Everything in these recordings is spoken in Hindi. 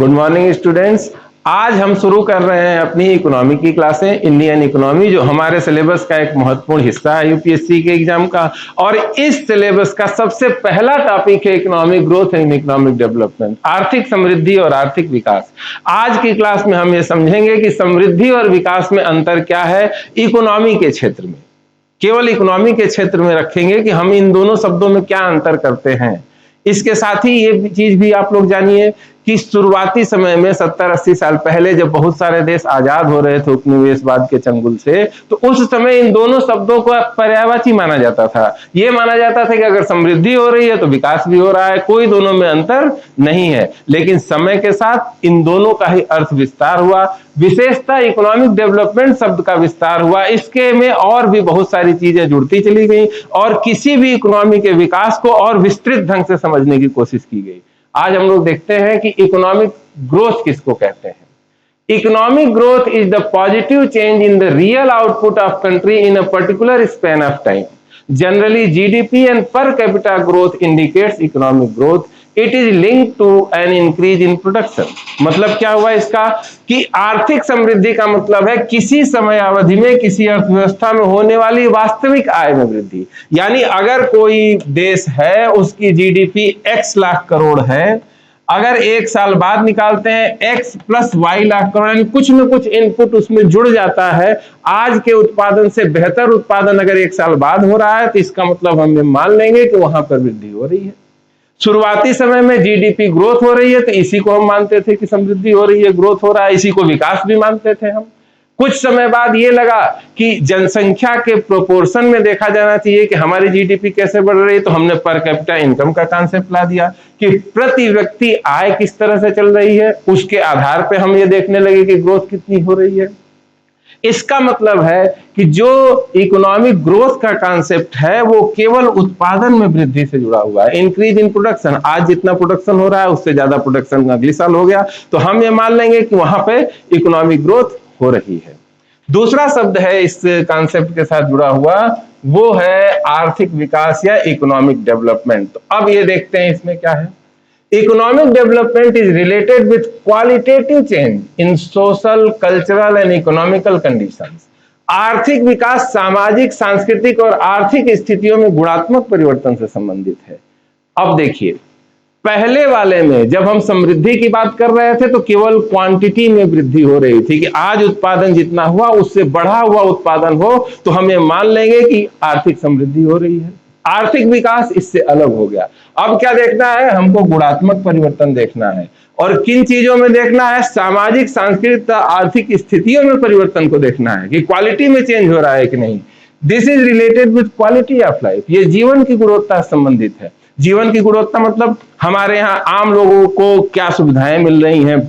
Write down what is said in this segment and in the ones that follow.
Good morning students. आज हम शुरू कर रहे हैं अपनी इकोनॉमी की क्लासें। इंडियन इकोनॉमी जो हमारे सिलेबस का एक महत्वपूर्ण हिस्सा है यूपीएससी के एग्जाम का, और इस सिलेबस का सबसे पहला टॉपिक है economic growth and economic development, आर्थिक समृद्धि और आर्थिक विकास। आज की क्लास में हम ये समझेंगे कि समृद्धि और विकास में अंतर क्या है इकोनॉमी के क्षेत्र में। केवल इकोनॉमी के क्षेत्र में रखेंगे कि हम इन दोनों शब्दों में क्या अंतर करते हैं। इसके साथ ही ये चीज भी आप लोग जानिए कि शुरुआती समय में 70-80 साल पहले जब बहुत सारे देश आजाद हो रहे थे उपनिवेशवाद के चंगुल से, तो उस समय इन दोनों शब्दों को पर्यायवाची माना जाता था। ये माना जाता था कि अगर समृद्धि हो रही है तो विकास भी हो रहा है, कोई दोनों में अंतर नहीं है। लेकिन समय के साथ इन दोनों का ही अर्थ विस्तार हुआ, विशेषता इकोनॉमिक डेवलपमेंट शब्द का विस्तार हुआ। इसके में और भी बहुत सारी चीजें जुड़ती चली गई और किसी भी इकोनॉमी के विकास को और विस्तृत ढंग से समझने की कोशिश की गई। आज हम लोग देखते हैं कि इकोनॉमिक ग्रोथ किसको कहते हैं। Economic growth is the positive change in the real output of country in a particular span of time. Generally GDP and per capita growth indicates economic growth. It is linked to an increase in production. मतलब क्या हुआ इसका कि आर्थिक समृद्धि का मतलब है किसी समय अवधि में किसी अर्थव्यवस्था में होने वाली वास्तविक आय में वृद्धि। यानी अगर कोई देश है उसकी जीडीपी x लाख करोड़ है, अगर एक साल बाद निकालते हैं x plus y lakh crore, यानी कुछ न कुछ इनपुट उसमें जुड़ जाता है। आज के उत्पादन से बेहतर उत्पादन अगर एक साल बाद हो रहा है तो इसका मतलब हम ये मान लेंगे कि वहां पर वृद्धि हो रही है। शुरुआती समय में जीडीपी ग्रोथ हो रही है तो इसी को हम मानते थे कि समृद्धि हो रही है, ग्रोथ हो रहा है, इसी को विकास भी मानते थे हम। कुछ समय बाद ये लगा कि जनसंख्या के प्रोपोर्शन में देखा जाना चाहिए कि हमारी जीडीपी कैसे बढ़ रही है, तो हमने पर कैपिटा इनकम का कॉन्सेप्ट ला दिया कि प्रति व्यक्ति आय किस तरह से चल रही है, उसके आधार पे हम ये देखने लगे कि ग्रोथ कितनी हो रही है। इसका मतलब है कि जो इकोनॉमिक ग्रोथ का कॉन्सेप्ट है वो केवल उत्पादन में वृद्धि से जुड़ा हुआ है, इंक्रीज इन प्रोडक्शन। आज जितना प्रोडक्शन हो रहा है उससे ज्यादा प्रोडक्शन अगले साल हो गया तो हम ये मान लेंगे कि वहां पे इकोनॉमिक ग्रोथ हो रही है। दूसरा शब्द है इस कॉन्सेप्ट के साथ जुड़ा हुआ, वो है आर्थिक विकास या इकोनॉमिक डेवलपमेंट। तो अब ये देखते हैं इसमें क्या है। Economic development is related with qualitative change in social, cultural and economical conditions. आर्थिक विकास सामाजिक, सांस्कृतिक और आर्थिक स्थितियों में गुणात्मक परिवर्तन से संबंधित है। अब देखिए, पहले वाले में जब हम समृद्धि की बात कर रहे थे तो केवल क्वांटिटी में वृद्धि हो रही थी कि आज उत्पादन जितना हुआ उससे बढ़ा हुआ उत्पादन हो तो हम ये मान लेंगे कि आर्थिक समृद्धि हो रही है। आर्थिक विकास इससे अलग हो गया। अब क्या देखना है, हमको गुणात्मक परिवर्तन देखना है। और किन चीजों में देखना है, सामाजिक, सांस्कृतिक, आर्थिक स्थितियों में परिवर्तन को देखना है कि क्वालिटी में चेंज हो रहा है कि नहीं। This is related with quality of life. ये जीवन की गुणवत्ता से संबंधित है। जीवन की गुणवत्ता मतलब हमारे यहाँ आम लोगों को क्या सुविधाएं मिल रही हैं,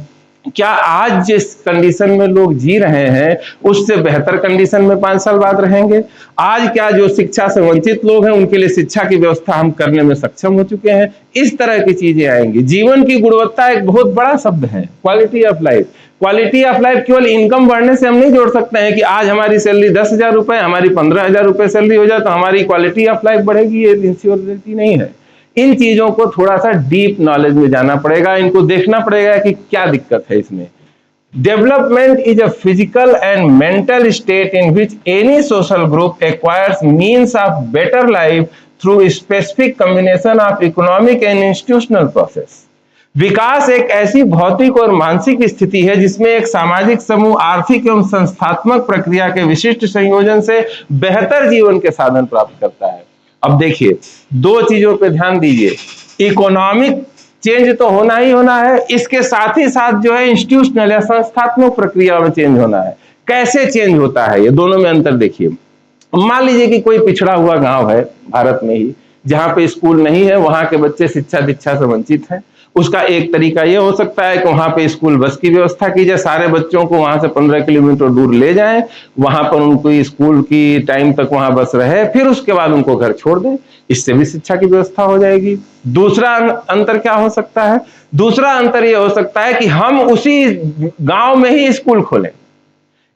क्या आज जिस कंडीशन में लोग जी रहे हैं उससे बेहतर कंडीशन में 5 साल बाद रहेंगे। आज क्या जो शिक्षा से वंचित लोग हैं उनके लिए शिक्षा की व्यवस्था हम करने में सक्षम हो चुके हैं। इस तरह की चीजें आएंगी। जीवन की गुणवत्ता एक बहुत बड़ा शब्द है, quality of life. Quality of life केवल इनकम बढ़ने से हम नहीं जोड़ सकते हैं कि आज हमारी सैलरी 10,000 रुपए, हमारी 15,000 रुपए सैलरी हो जाए तो हमारी क्वालिटी ऑफ लाइफ बढ़ेगी। ये इंश्योरिटी नहीं है। इन चीजों को थोड़ा सा डीप नॉलेज में जाना पड़ेगा, इनको देखना पड़ेगा कि क्या दिक्कत है इसमें। Development is a physical and mental state in which any social group acquires means of better life through specific combination of economic and institutional process. विकास एक ऐसी भौतिक और मानसिक स्थिति है जिसमें एक सामाजिक समूह आर्थिक एवं संस्थात्मक प्रक्रिया के विशिष्ट संयोजन से बेहतर जीवन के साधन प्राप्त करता है। अब देखिए, दो चीजों पे ध्यान दीजिए। इकोनॉमिक चेंज तो होना ही होना है, इसके साथ ही साथ जो है इंस्टीट्यूशनल या संस्थात्मक प्रक्रिया में चेंज होना है। कैसे चेंज होता है, ये दोनों में अंतर देखिए। मान लीजिए कि कोई पिछड़ा हुआ गांव है भारत में ही, जहां पे स्कूल नहीं है, वहां के बच्चे शिक्षा दीक्षा से वंचित हैं। उसका एक तरीका यह हो सकता है कि वहां पे स्कूल बस की व्यवस्था की जाए, सारे बच्चों को वहां से 15 किलोमीटर दूर ले जाएं, वहां पर उनको स्कूल की टाइम तक वहां बस रहे, फिर उसके बाद उनको घर छोड़ दें। इससे भी शिक्षा की व्यवस्था हो जाएगी। दूसरा अंतर क्या हो सकता है, दूसरा अंतर यह हो सकता है कि हम उसी गांव में ही स्कूल खोलें।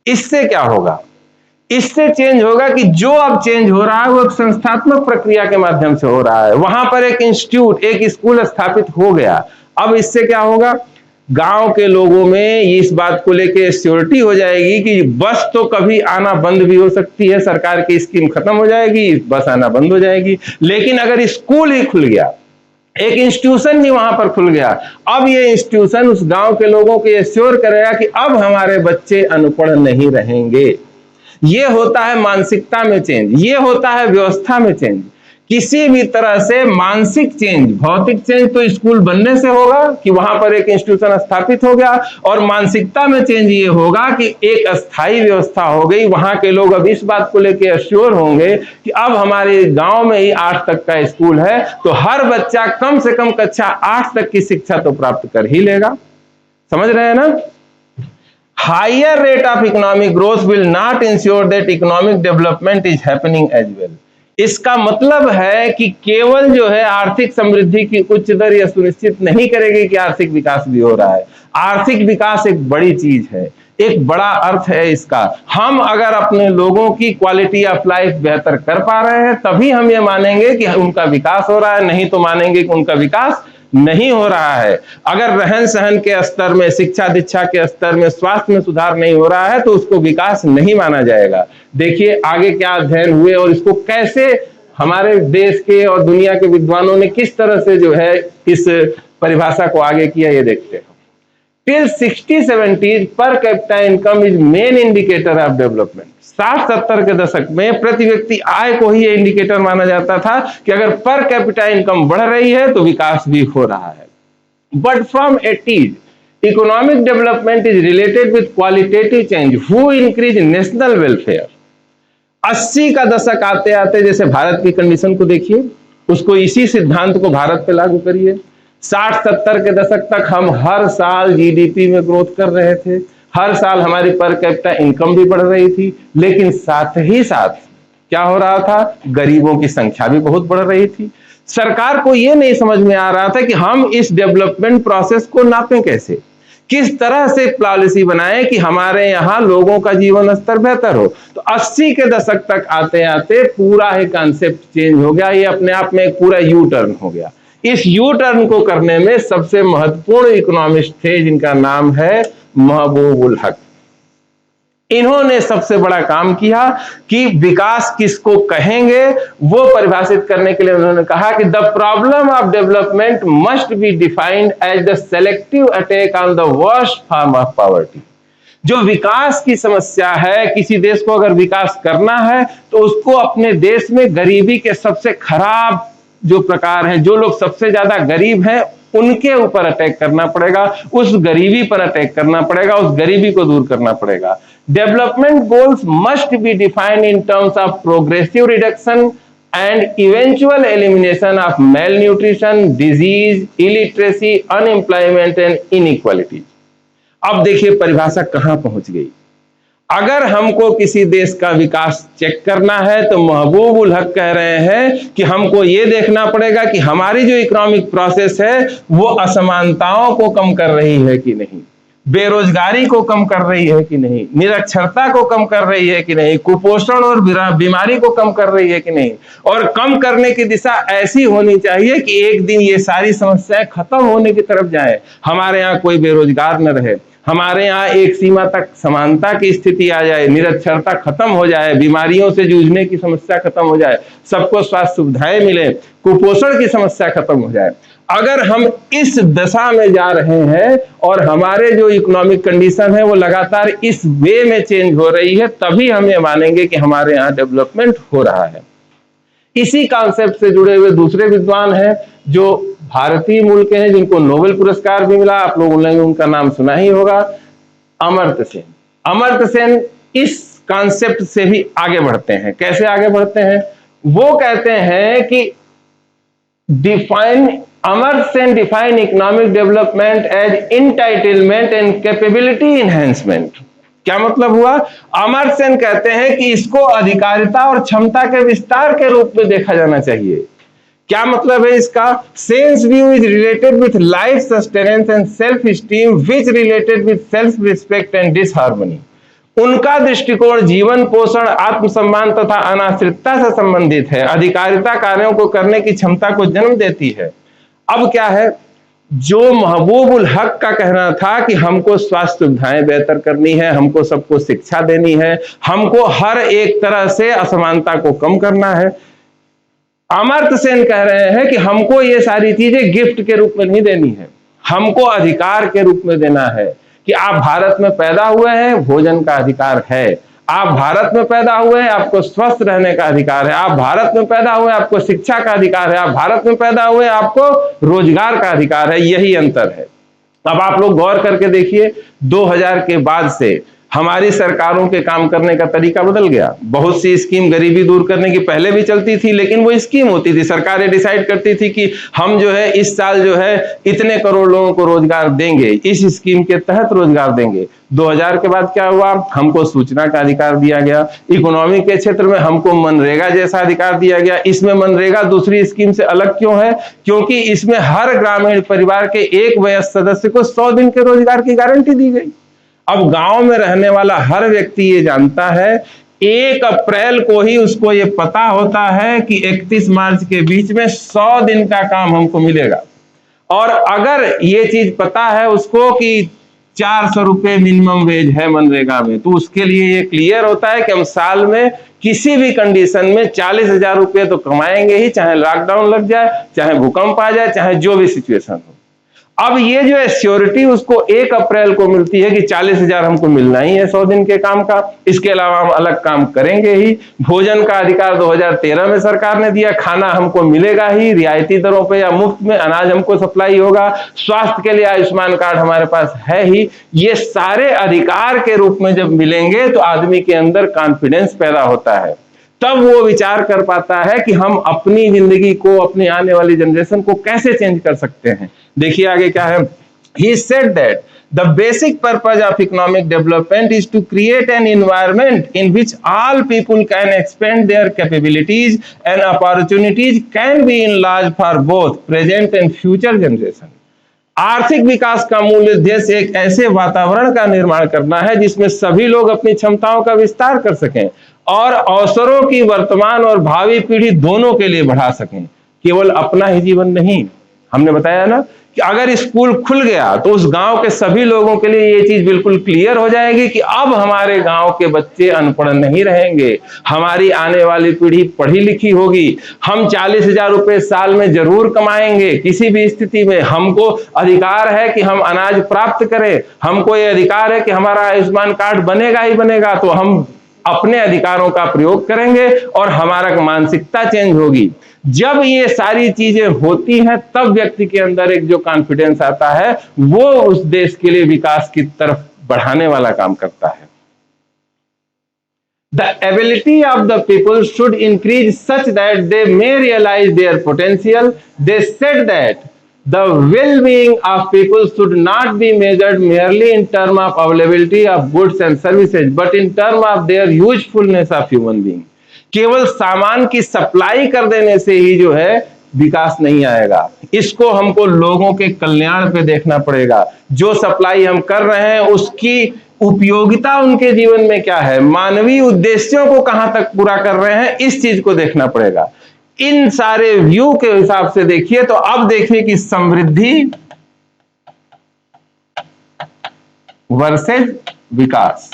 इससे क्या होगा, इससे चेंज होगा कि जो अब चेंज हो रहा है वो एक संस्थात्मक प्रक्रिया के माध्यम से हो रहा है। वहां पर एक इंस्टीट्यूट, एक स्कूल स्थापित हो गया। अब इससे क्या होगा, गांव के लोगों में इस बात को लेके श्योरिटी हो जाएगी कि बस तो कभी आना बंद भी हो सकती है, सरकार की स्कीम खत्म हो जाएगी, बस आना बंद हो जाएगी। लेकिन अगर स्कूल ही खुल गया, एक इंस्टीट्यूशन ही वहां पर खुल गया, अब ये इंस्टीट्यूशन उस गांव के लोगों को एश्योर करेगा कि अब हमारे बच्चे अनपढ़ नहीं रहेंगे। ये होता है मानसिकता में चेंज, ये होता है व्यवस्था में चेंज। किसी भी तरह से मानसिक चेंज, भौतिक चेंज तो स्कूल बनने से होगा कि वहां पर एक इंस्टीट्यूशन स्थापित हो गया, और मानसिकता में चेंज ये होगा कि एक अस्थायी व्यवस्था हो गई। वहां के लोग अब इस बात को लेकर अश्योर होंगे कि अब हमारे गांव में ही 8 तक का स्कूल है, तो हर बच्चा कम से कम कक्षा 8 तक की शिक्षा तो प्राप्त कर ही लेगा। समझ रहे हैं ना? Higher rate of economic growth will not ensure that economic development is happening as well. इसका मतलब है कि केवल जो है आर्थिक समृद्धि की उच्च दर यह सुनिश्चित नहीं करेगी कि आर्थिक विकास भी हो रहा है। आर्थिक विकास एक बड़ी चीज है, एक बड़ा अर्थ है इसका। हम अगर अपने लोगों की क्वालिटी ऑफ लाइफ बेहतर कर पा रहे हैं तभी हम ये मानेंगे कि उनका विकास हो रहा है, नहीं तो मानेंगे कि उनका विकास नहीं हो रहा है। अगर रहन सहन के स्तर में, शिक्षा दीक्षा के स्तर में, स्वास्थ्य में सुधार नहीं हो रहा है तो उसको विकास नहीं माना जाएगा। देखिए आगे क्या अध्ययन हुए और इसको कैसे हमारे देश के और दुनिया के विद्वानों ने किस तरह से जो है इस परिभाषा को आगे किया, ये देखते हैं। Till 60-70 per capita income is main indicator of development. 60-70 के दशक में प्रति व्यक्ति आय को ही इंडिकेटर माना जाता था कि अगर पर कैपिटा इनकम बढ़ रही है तो विकास भी हो रहा है। But from 80s economic development is related with qualitative change who increase national welfare. 80 का दशक आते आते जैसे भारत की कंडीशन को देखिए, उसको इसी सिद्धांत को भारत पे लागू करिए। 60-70 के दशक तक हम हर साल जीडीपी में ग्रोथ कर रहे थे, हर साल हमारी पर कैपिटा इनकम भी बढ़ रही थी, लेकिन साथ ही साथ क्या हो रहा था, गरीबों की संख्या भी बहुत बढ़ रही थी। सरकार को यह नहीं समझ में आ रहा था कि हम इस डेवलपमेंट प्रोसेस को नापें कैसे, किस तरह से पॉलिसी बनाएं कि हमारे यहाँ लोगों का जीवन स्तर बेहतर हो। तो 80 के दशक तक आते आते पूरा ही कॉन्सेप्ट चेंज हो गया। ये अपने आप में एक पूरा यू टर्न हो गया। इस यू टर्न को करने में सबसे महत्वपूर्ण इकोनॉमिस्ट थे जिनका नाम है महबूबुल हक। इन्होंने सबसे बड़ा काम किया कि विकास किसको कहेंगे वो परिभाषित करने के लिए उन्होंने कहा कि the problem of development must be defined as the selective attack on the worst form of poverty. जो विकास की समस्या है, किसी देश को अगर विकास करना है तो उसको अपने देश में गरीबी के सबसे खराब जो प्रकार हैं, जो लोग सबसे ज्यादा गरीब हैं उनके ऊपर अटैक करना पड़ेगा, उस गरीबी पर अटैक करना पड़ेगा, उस गरीबी को दूर करना पड़ेगा। Development goals must be defined in terms of progressive reduction and eventual elimination of male nutrition, disease, illiteracy, unemployment and inequality. अब देखिए परिभाषा कहां पहुंच गई। अगर हमको किसी देश का विकास चेक करना है तो महबूबुल हक कह रहे हैं कि हमको ये देखना पड़ेगा कि हमारी जो इकोनॉमिक प्रोसेस है वो असमानताओं को कम कर रही है कि नहीं, बेरोजगारी को कम कर रही है कि नहीं, निरक्षरता को कम कर रही है कि नहीं, कुपोषण और बीमारी को कम कर रही है कि नहीं। और कम करने की दिशा ऐसी होनी चाहिए कि एक दिन ये सारी समस्याएं खत्म होने की तरफ जाए। हमारे यहाँ कोई बेरोजगार न रहे, हमारे यहाँ एक सीमा तक समानता की स्थिति आ जाए, निरक्षरता खत्म हो जाए, बीमारियों से जूझने की समस्या खत्म हो जाए, सबको स्वास्थ्य सुविधाएं मिले, कुपोषण की समस्या खत्म हो जाए। अगर हम इस दशा में जा रहे हैं और हमारे जो इकोनॉमिक कंडीशन है वो लगातार इस वे में चेंज हो रही है, तभी हम ये मानेंगे कि हमारे यहाँ डेवलपमेंट हो रहा है। इसी कॉन्सेप्ट से जुड़े हुए दूसरे विद्वान हैं जो भारतीय मूल के हैं, जिनको नोबेल पुरस्कार भी मिला, आप लोगों ने उनका नाम सुना ही होगा, अमर्त्य सेन। अमर्त्य सेन इस कॉन्सेप्ट से भी आगे बढ़ते हैं। कैसे आगे बढ़ते हैं? वो कहते हैं कि Amartya Sen define economic development as entitlement and capability enhancement. क्या मतलब हुआ? अमर्त्य सेन कहते हैं कि इसको अधिकारिता और क्षमता के विस्तार के रूप में देखा जाना चाहिए। क्या मतलब है इसका? Sense view is related with life sustenance and self esteem which related with self respect and disharmony. उनका दृष्टिकोण जीवन पोषण, आत्मसम्मान तथा अनाश्रितता से संबंधित है। अधिकारिता कार्यों को करने की क्षमता को जन्म देती है। अब क्या है, जो महबूबुल हक का कहना था कि हमको स्वास्थ्य सुविधाएं बेहतर करनी है, हमको सबको शिक्षा देनी है, हमको हर एक तरह से असमानता को कम करना है, अमर्त्य सेन कह रहे हैं कि हमको ये सारी चीजें गिफ्ट के रूप में नहीं देनी है, हमको अधिकार के रूप में देना है कि आप भारत में पैदा हुए हैं, भोजन का अधिकार है, आप भारत में पैदा हुए हैं, आपको स्वस्थ रहने का अधिकार है, आप भारत में पैदा हुए हैं, आपको शिक्षा का अधिकार है, आप भारत में पैदा हुए हैं, आपको रोजगार का अधिकार है। यही अंतर है। अब आप लोग गौर करके देखिए, 2000 के बाद से हमारी सरकारों के काम करने का तरीका बदल गया। बहुत सी स्कीम गरीबी दूर करने की पहले भी चलती थी, लेकिन वो स्कीम होती थी, सरकारें डिसाइड करती थी कि हम जो है इस साल जो है इतने करोड़ लोगों को रोजगार देंगे, इस स्कीम के तहत रोजगार देंगे। 2000 के बाद क्या हुआ, हमको सूचना का अधिकार दिया गया, इकोनॉमी के क्षेत्र में हमको मनरेगा जैसा अधिकार दिया गया। इसमें मनरेगा दूसरी स्कीम से अलग क्यों है, क्योंकि इसमें हर ग्रामीण परिवार के एक वयस्क सदस्य को 100 दिन के रोजगार की गारंटी दी गई। अब गांव में रहने वाला हर व्यक्ति ये जानता है, 1 अप्रैल को ही उसको ये पता होता है कि 31 मार्च के बीच में 100 दिन का काम हमको मिलेगा। और अगर ये चीज पता है उसको कि 400 रुपए मिनिमम वेज है मनरेगा में, तो उसके लिए ये क्लियर होता है कि हम साल में किसी भी कंडीशन में 40,000 रुपए तो कमाएंगे ही, चाहे लॉकडाउन लग जाए, चाहे भूकंप आ जाए, चाहे जो भी सिचुएशन हो। अब ये जो एश्योरिटी उसको 1 अप्रैल को मिलती है कि 40,000 हमको मिलना ही है 100 दिन के काम का, इसके अलावा हम अलग काम करेंगे ही। भोजन का अधिकार 2013 में सरकार ने दिया, खाना हमको मिलेगा ही, रियायती दरों पे या मुफ्त में अनाज हमको सप्लाई होगा, स्वास्थ्य के लिए आयुष्मान कार्ड हमारे पास है ही। ये सारे अधिकार के रूप में जब मिलेंगे तो आदमी के अंदर कॉन्फिडेंस पैदा होता है, तब वो विचार कर पाता है कि हम अपनी जिंदगी को, अपनी आने वाली जनरेशन को कैसे चेंज कर सकते हैं। देखिए आगे क्या है, he said that the basic purpose of economic development is to create an environment in which all people can expand their capabilities and opportunities can be enlarged for both present and future generation। आर्थिक विकास का मूल उद्देश्य एक ऐसे वातावरण का निर्माण करना है जिसमें सभी लोग अपनी क्षमताओं का विस्तार कर सकें और अवसरों की वर्तमान और भावी पीढ़ी दोनों के लिए बढ़ा सकें, केवल अपना ही जीवन नहीं। हमने बताया ना कि अगर स्कूल खुल गया तो उस गांव के सभी लोगों के लिए ये चीज बिल्कुल क्लियर हो जाएगी कि अब हमारे गांव के बच्चे अनपढ़ नहीं रहेंगे, हमारी आने वाली पीढ़ी पढ़ी लिखी होगी, हम 40,000 रुपए साल में जरूर कमाएंगे, किसी भी स्थिति में हमको अधिकार है कि हम अनाज प्राप्त करें, हमको ये अधिकार है कि हमारा आयुष्मान कार्ड बनेगा ही बनेगा, तो हम अपने अधिकारों का प्रयोग करेंगे और हमारा मानसिकता चेंज होगी। जब ये सारी चीजें होती हैं तब व्यक्ति के अंदर एक जो कॉन्फिडेंस आता है वो उस देश के लिए विकास की तरफ बढ़ाने वाला काम करता है। The ability of the people should increase such that they may realize their potential. They said that the well-being of people should not be measured merely in terms of availability of goods and services, but in terms of their usefulness of human being। केवल सामान की सप्लाई कर देने से ही जो है विकास नहीं आएगा, इसको हमको लोगों के कल्याण पे देखना पड़ेगा। जो सप्लाई हम कर रहे हैं उसकी उपयोगिता उनके जीवन में क्या है, मानवीय उद्देश्यों को कहां तक पूरा कर रहे हैं, इस चीज को देखना पड़ेगा। इन सारे व्यू के हिसाब से देखिए तो अब देखिए कि समृद्धि वर्सेस विकास,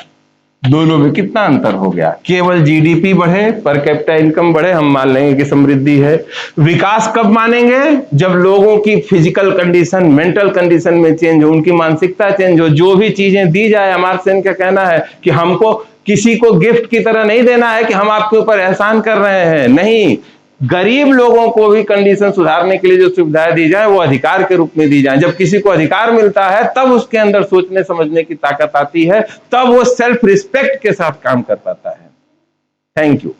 दोनों में कितना अंतर हो गया। केवल जीडीपी बढ़े, पर कैपिटा इनकम बढ़े, हम मान लेंगे कि समृद्धि है। विकास कब मानेंगे, जब लोगों की फिजिकल कंडीशन, मेंटल कंडीशन में चेंज हो, उनकी मानसिकता चेंज हो। जो भी चीजें दी जाए, अमर्त्य सेन का कहना है कि हमको किसी को गिफ्ट की तरह नहीं देना है कि हम आपके ऊपर एहसान कर रहे हैं, नहीं, गरीब लोगों को भी कंडीशन सुधारने के लिए जो सुविधाएं दी जाए वो अधिकार के रूप में दी जाए। जब किसी को अधिकार मिलता है तब उसके अंदर सोचने समझने की ताकत आती है, तब वो सेल्फ रिस्पेक्ट के साथ काम कर पाता है। Thank you.